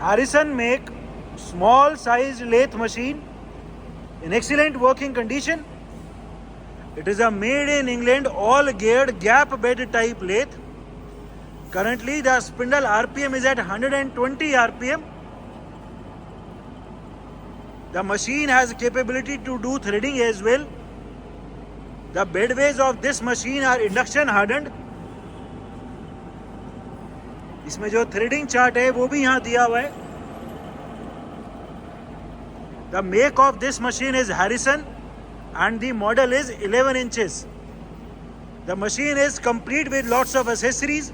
Harrison make small sized lathe machine in excellent working condition. It is a made in England all geared gap bed type lathe. Currently the spindle RPM is at 120 RPM. The machine has capability to do threading as well. The bedways of this machine are induction hardened. इसमें जो threading chart है वो भी यहाँ दिया हुआ है. The make of this machine is Harrison and the model is 11 inches. The machine is complete with lots of accessories.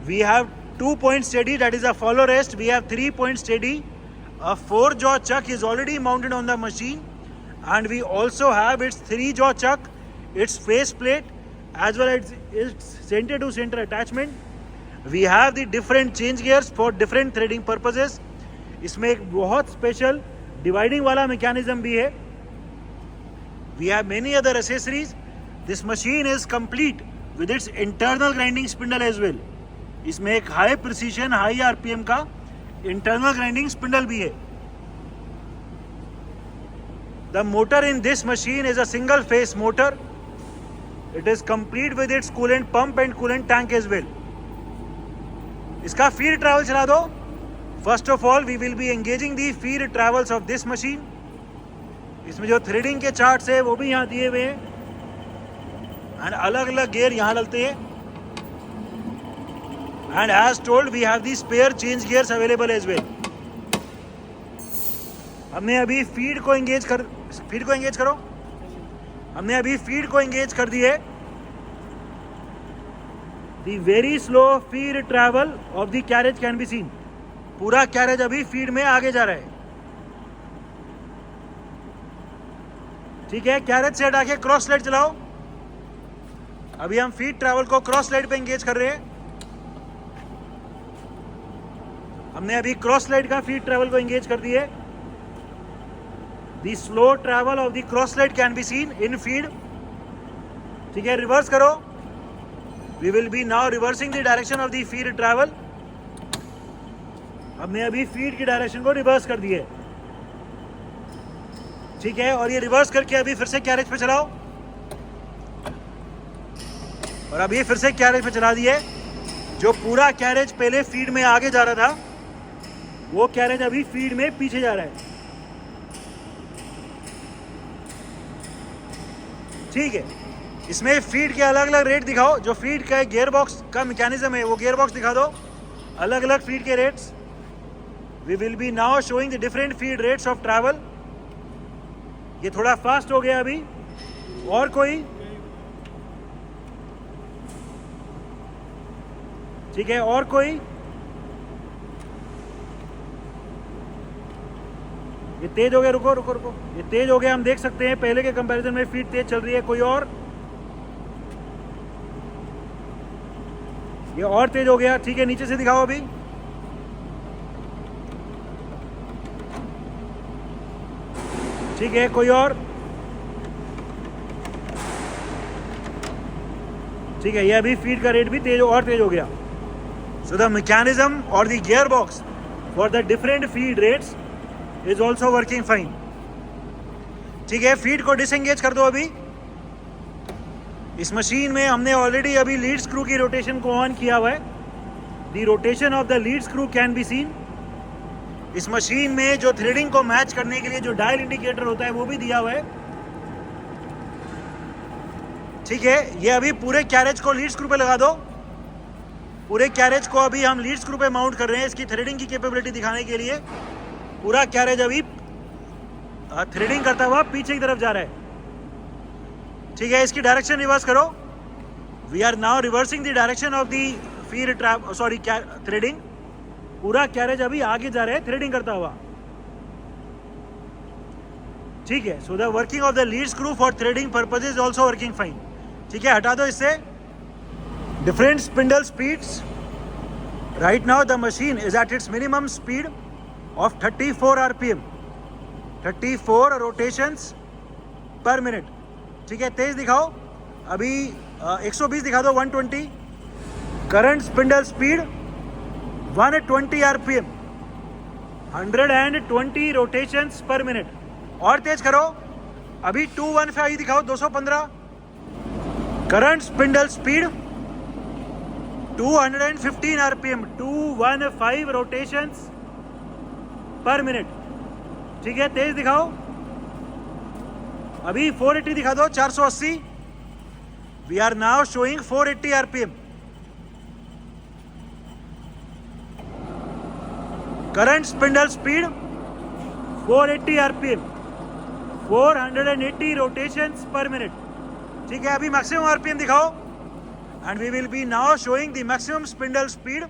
We have 2-point steady, that is a follow rest. We have 3-point steady. A 4-jaw chuck is already mounted on the machine, and we also have its 3-jaw chuck, its face plate, as well as its center to center attachment. We have the different change gears for different threading purposes. इसमें एक बहुत special dividing वाला mechanism भी है. We have many other accessories. This machine is complete with its internal grinding spindle as well. इसमें एक high precision high RPM का internal grinding spindle भी है. The motor in this machine is a single phase motor. It is complete with its coolant pump and coolant tank as well. इसका feed travel चला दो. First of all we will be engaging the feed travels of this machine. इसमें जो threading के charts है वो भी यहाँ दिए हुए हैं, एंड अलग अलग गियर यहाँ लगते हैं. And as told we have the spare change gears available as well. हमने अभी फीड को एंगेज करो. हमने अभी फीड को एंगेज कर दी है. The very slow feed travel of the carriage can be seen. पूरा कैरेज अभी फीड में आगे जा रहा है. ठीक है, कैरेज से हटा के क्रॉस स्लाइड चलाओ. अभी हम फीड ट्रैवल को क्रॉस स्लाइड पे एंगेज कर रहे हैं. हमने अभी क्रॉस स्लाइड का फीड ट्रैवल को एंगेज कर दिए. The slow travel of the cross slide can be seen in feed. ठीक है, रिवर्स करो. We will be now reversing the direction of the feed travel. हमने अभी फीड की डायरेक्शन को रिवर्स कर दिए. ठीक है, और ये रिवर्स करके अभी फिर से कैरेज पे चलाओ. और अभी फिर से कैरेज पे चला दिए. जो पूरा कैरेज पहले फीड में आगे जा रहा था वो कैरेज अभी फीड में पीछे जा रहा है. ठीक है, इसमें फीड के अलग अलग रेट दिखाओ. जो फीड का गियर बॉक्स का मैकेनिज्म है वो गियर बॉक्स दिखा दो. अलग अलग फीड के rates. We will be now showing the different feed rates of travel. ये थोड़ा फास्ट हो गया अभी. और कोई? ठीक है, और कोई? ये तेज हो गया. रुको रुको रुको, ये तेज हो गया. हम देख सकते हैं पहले के कंपैरिजन में फीड तेज चल रही है. कोई और? ये और तेज हो गया. ठीक है, नीचे से दिखाओ अभी. ठीक है, कोई और? ठीक है, ये अभी फीड का रेट भी तेज और तेज हो गया. सो द मैकेनिज्म और the gear box for the different feed rates is also working fine. ठीक है, फीड को डिसएंगेज कर दो अभी. इस मशीन में हमने ऑलरेडी अभी लीड स्क्रू की रोटेशन को ऑन किया हुआ है. The rotation of the lead screw can be seen. इस मशीन में जो थ्रेडिंग को मैच करने के लिए जो डायल इंडिकेटर होता है वो भी दिया हुआ है. ठीक है, ये अभी पूरे कैरेज को लीड स्क्रू पे लगा दो. पूरे कैरेज को अभी हम लीड स्क्रू पे माउंट कर रहे हैं इसकी थ्रेडिंग की कैपेबिलिटी दिखाने के लिए. पूरा कैरेज अभी थ्रेडिंग करता हुआ पीछे की तरफ जा रहा है. ठीक है, इसकी डायरेक्शन रिवर्स करो. We are now reversing the direction of the feed threading. पूरा कैरेज अभी आगे जा रहा है थ्रेडिंग करता हुआ. ठीक है, so the working of the lead screw for threading purpose is also working fine. ठीक है, हटा दो इससे. Different spindle speeds. Right now the machine is at its minimum speed of 34 RPM. 34 rotations per minute. ठीक है, तेज दिखाओ. अभी 120 दिखा दो. 120. Current spindle speed 120 RPM. 120 rotations per minute. और तेज करो. अभी 215 दिखाओ. 215. Current spindle speed 215 RPM. 215 rotations per minute. ठीक है, तेज दिखाओ. अभी 480 दिखा दो. 480. We are now showing 480 RPM. Current spindle speed 480 RPM. 480 rotations per minute. ठीक है, अभी मैक्सिमम आरपीएम दिखाओ. And we will be now showing the maximum spindle speed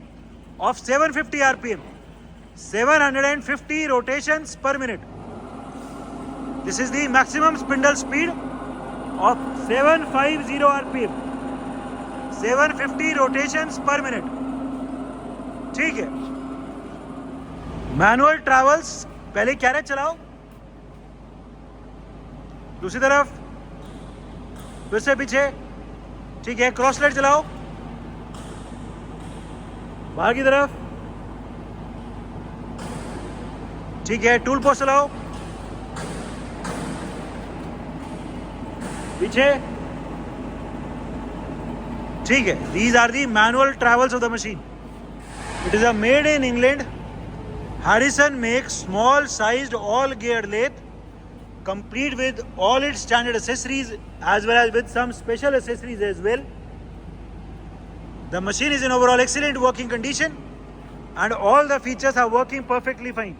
of 750 RPM. 750 rotations per minute. This is the maximum spindle speed of 750 rpm. 750 rotations per minute. ठीक है. Manual travels पहले carriage चलाओ. दूसरी तरफ फिर से पीछे. ठीक है, क्रॉस लाइट चलाओ. बाहर की तरफ. ठीक है, टूल पोस्ट चलाओ. पीछे. ठीक है, these are the manual travels of the machine. It is a made in England. Harrison make small sized all gear lathe complete with all its standard accessories as well as with some special accessories as well. The machine is in overall excellent working condition and all the features are working perfectly fine.